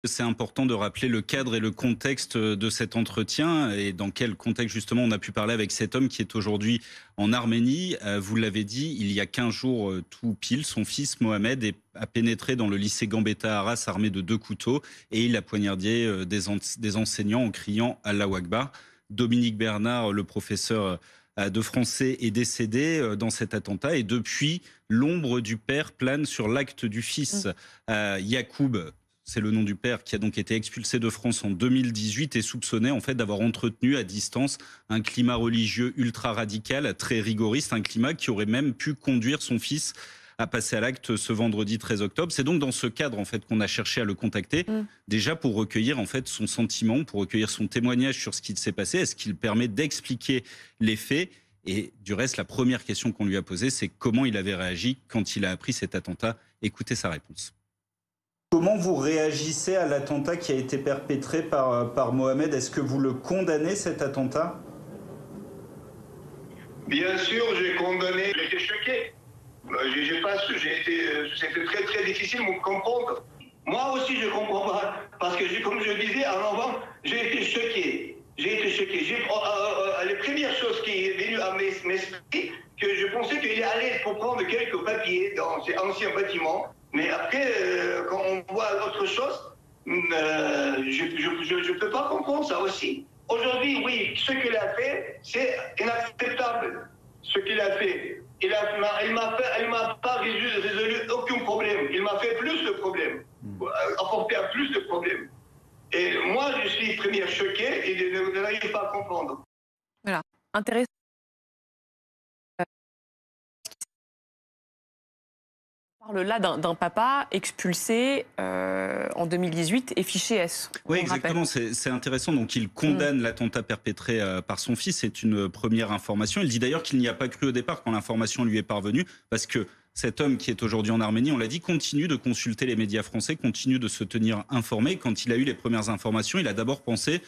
C'est important de rappeler le cadre et le contexte de cet entretien et dans quel contexte justement on a pu parler avec cet homme qui est aujourd'hui en Arménie. Vous l'avez dit, il y a 15 jours tout pile, son fils Mohamed a pénétré dans le lycée Gambetta à Arras armé de 2 couteaux et il a poignardé des enseignants en criant Allahu Akbar. Dominique Bernard, le professeur de français, est décédé dans cet attentat et depuis, l'ombre du père plane sur l'acte du fils. Yacoub, c'est le nom du père, qui a donc été expulsé de France en 2018 et soupçonné en fait d'avoir entretenu à distance un climat religieux ultra radical, très rigoriste, un climat qui aurait même pu conduire son fils à passer à l'acte ce vendredi 13 octobre. C'est donc dans ce cadre en fait qu'on a cherché à le contacter, déjà pour recueillir en fait son sentiment, pour recueillir son témoignage sur ce qui s'est passé. Est-ce qu'il permet d'expliquer les faits? Et du reste, la première question qu'on lui a posée, c'est comment il avait réagi quand il a appris cet attentat. Écoutez sa réponse. Comment vous réagissez à l'attentat qui a été perpétré par Mohamed? Est-ce que vous le condamnez, cet attentat? Bien sûr, j'ai condamné, j'étais choqué. J'ai pas su, c'était très très difficile de me comprendre. Moi aussi, je comprends pas, parce que comme je disais en avant, j'ai été choqué. Les premières choses qui est venue à mes esprits, que je pensais qu'il allait pour prendre quelques papiers dans ces anciens bâtiments. Mais après, quand on voit autre chose, je ne peux pas comprendre ça aussi. Aujourd'hui, oui, ce qu'il a fait, c'est inacceptable. Ce qu'il a fait. Il m'a pas résolu aucun problème. Il m'a fait plus de problèmes, apporté à plus de problèmes. Et moi, je suis premier choqué et je n'arrive pas à comprendre. Voilà, intéressant. On parle là d'un papa expulsé en 2018 et fiché S. Oui, exactement, c'est intéressant. Donc il condamne l'attentat perpétré par son fils, c'est une première information. Il dit d'ailleurs qu'il n'y a pas cru au départ quand l'information lui est parvenue, parce que cet homme qui est aujourd'hui en Arménie, on l'a dit, continue de consulter les médias français, continue de se tenir informé. Quand il a eu les premières informations, il a d'abord pensé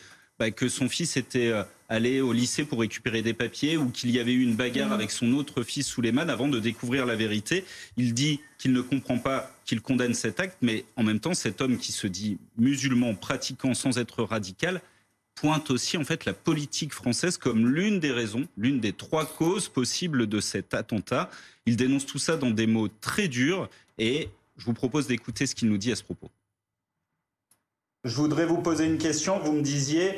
que son fils était allé au lycée pour récupérer des papiers ou qu'il y avait eu une bagarre avec son autre fils Souleymane avant de découvrir la vérité. Il dit qu'il ne comprend pas, qu'il condamne cet acte, mais en même temps, cet homme qui se dit musulman, pratiquant sans être radical, pointe aussi en fait la politique française comme l'une des raisons, l'une des 3 causes possibles de cet attentat. Il dénonce tout ça dans des mots très durs et je vous propose d'écouter ce qu'il nous dit à ce propos. Je voudrais vous poser une question. Vous me disiez,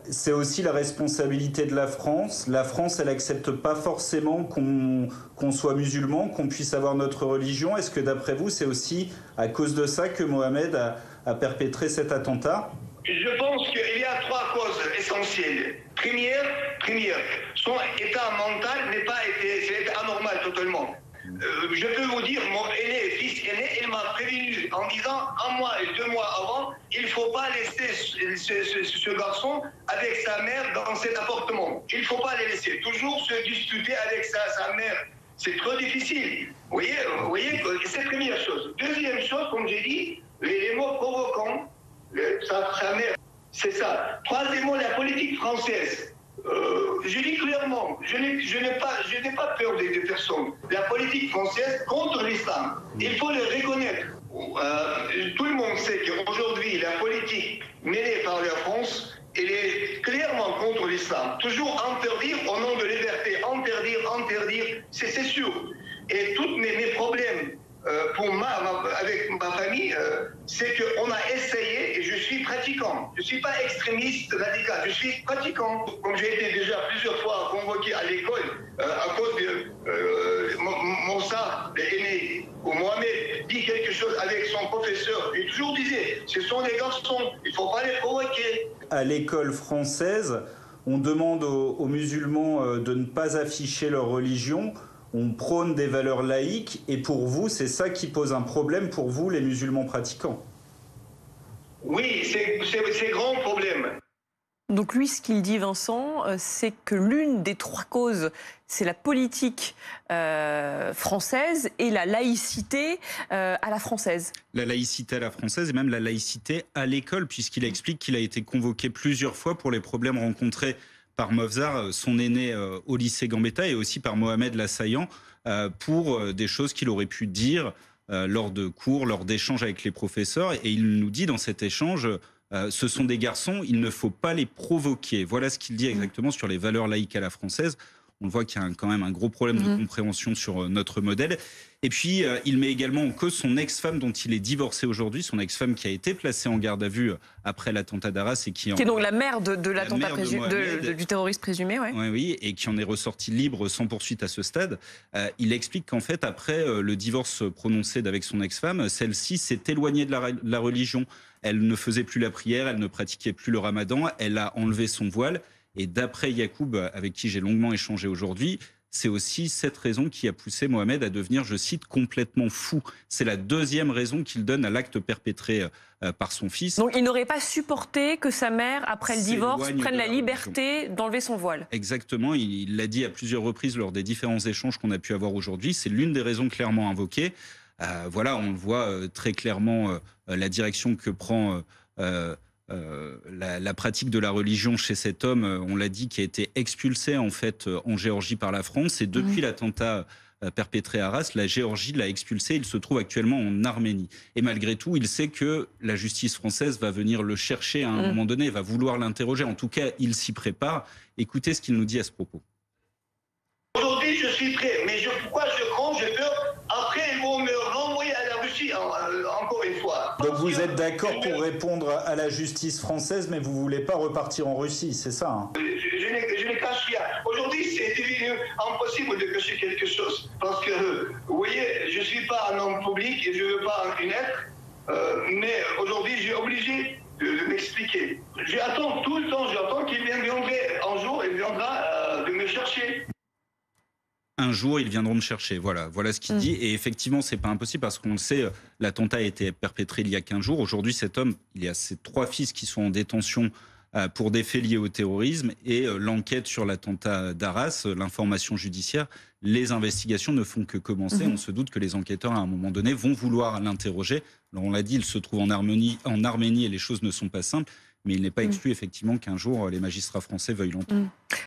c'est aussi la responsabilité de la France. La France, elle n'accepte pas forcément qu'on soit musulman, qu'on puisse avoir notre religion. Est-ce que d'après vous, c'est aussi à cause de ça que Mohamed a perpétré cet attentat? Je pense qu'il y a 3 causes essentielles. Première, son état mental c'est anormal totalement. Je peux vous dire, mon fils aîné, il m'a prévenu en disant 1 mois et 2 mois avant, il ne faut pas laisser ce garçon avec sa mère dans cet appartement. Il ne faut pas les laisser. Toujours se disputer avec sa mère. C'est trop difficile. Vous voyez, c'est la première chose. Deuxième chose, comme j'ai dit, les mots provoquants, sa mère, c'est ça. Troisièmement, la politique française. Je dis clairement, je n'ai pas peur des personnes. La politique française contre l'islam, il faut le reconnaître. Tout le monde sait qu'aujourd'hui, la politique menée par la France, elle est clairement contre l'islam. Toujours interdire au nom de liberté, interdire, c'est sûr. Et tous mes problèmes avec ma famille, c'est qu'on a essayé, et je suis pratiquant. Je ne suis pas extrémiste radical, je suis pratiquant. Comme j'ai été déjà plusieurs fois convoqué à l'école à cause de Moussa, l'aîné, où Mohamed dit quelque chose avec son professeur, il toujours disait, ce sont des garçons, il ne faut pas les provoquer. À l'école française, on demande aux musulmans de ne pas afficher leur religion. On prône des valeurs laïques et pour vous, c'est ça qui pose un problème pour vous, les musulmans pratiquants? Oui, c'est un grand problème. Donc lui, ce qu'il dit, Vincent, c'est que l'une des 3 causes, c'est la politique française et la laïcité à la française. La laïcité à la française et même la laïcité à l'école, puisqu'il explique qu'il a été convoqué plusieurs fois pour les problèmes rencontrés par Mofzar, son aîné au lycée Gambetta, et aussi par Mohamed l'assaillant, pour des choses qu'il aurait pu dire lors de cours, lors d'échanges avec les professeurs. Et il nous dit dans cet échange, ce sont des garçons, il ne faut pas les provoquer. Voilà ce qu'il dit exactement sur les valeurs laïques à la française. On voit qu'il y a quand même un gros problème de compréhension sur notre modèle. Et puis, il met également en cause son ex-femme dont il est divorcé aujourd'hui, son ex-femme qui a été placée en garde à vue après l'attentat d'Arras et qui est donc la mère de l'attentat du terroriste présumé. Ouais. Oui, et qui en est ressortie libre sans poursuite à ce stade. Il explique qu'en fait, après le divorce prononcé avec son ex-femme, celle-ci s'est éloignée de la religion. Elle ne faisait plus la prière, elle ne pratiquait plus le ramadan, elle a enlevé son voile. Et d'après Yacoub, avec qui j'ai longuement échangé aujourd'hui, c'est aussi cette raison qui a poussé Mohamed à devenir, je cite, complètement fou. C'est la deuxième raison qu'il donne à l'acte perpétré par son fils. Donc il n'aurait pas supporté que sa mère, après le divorce, prenne la liberté d'enlever son voile. Exactement, il l'a dit à plusieurs reprises lors des différents échanges qu'on a pu avoir aujourd'hui. C'est l'une des raisons clairement invoquées. Voilà, on le voit très clairement, la direction que prend... la pratique de la religion chez cet homme, on l'a dit, qui a été expulsé en fait en Géorgie par la France. Et depuis l'attentat perpétré à Arras, la Géorgie l'a expulsé. Il se trouve actuellement en Arménie. Et malgré tout, il sait que la justice française va venir le chercher à un moment donné, va vouloir l'interroger. En tout cas, il s'y prépare. Écoutez ce qu'il nous dit à ce propos. Aujourd'hui, je suis prêt. Mais pourquoi je crains, j'ai peur. Après, ils vont me renvoyer à la Russie, encore une fois. Donc vous êtes d'accord pour répondre à la justice française, mais vous ne voulez pas repartir en Russie, c'est ça hein? Je ne cache rien. Aujourd'hui, c'est devenu impossible de cacher quelque chose. Parce que, vous voyez, je ne suis pas un homme public et je ne veux pas un être. Mais aujourd'hui, je suis obligé de m'expliquer. J'attends tout le temps, j'attends qu'il viendrait un jour, il viendra de me chercher. Un jour, ils viendront me chercher. Voilà ce qu'il dit. Et effectivement, c'est pas impossible parce qu'on le sait, l'attentat a été perpétré il y a 15 jours. Aujourd'hui, cet homme, il y a ses 3 fils qui sont en détention pour des faits liés au terrorisme. Et l'enquête sur l'attentat d'Arras, l'information judiciaire, les investigations ne font que commencer. On se doute que les enquêteurs, à un moment donné, vont vouloir l'interroger. Alors, on l'a dit, il se trouve en Arménie et les choses ne sont pas simples. Mais il n'est pas exclu, effectivement, qu'un jour, les magistrats français veuillent l'entendre.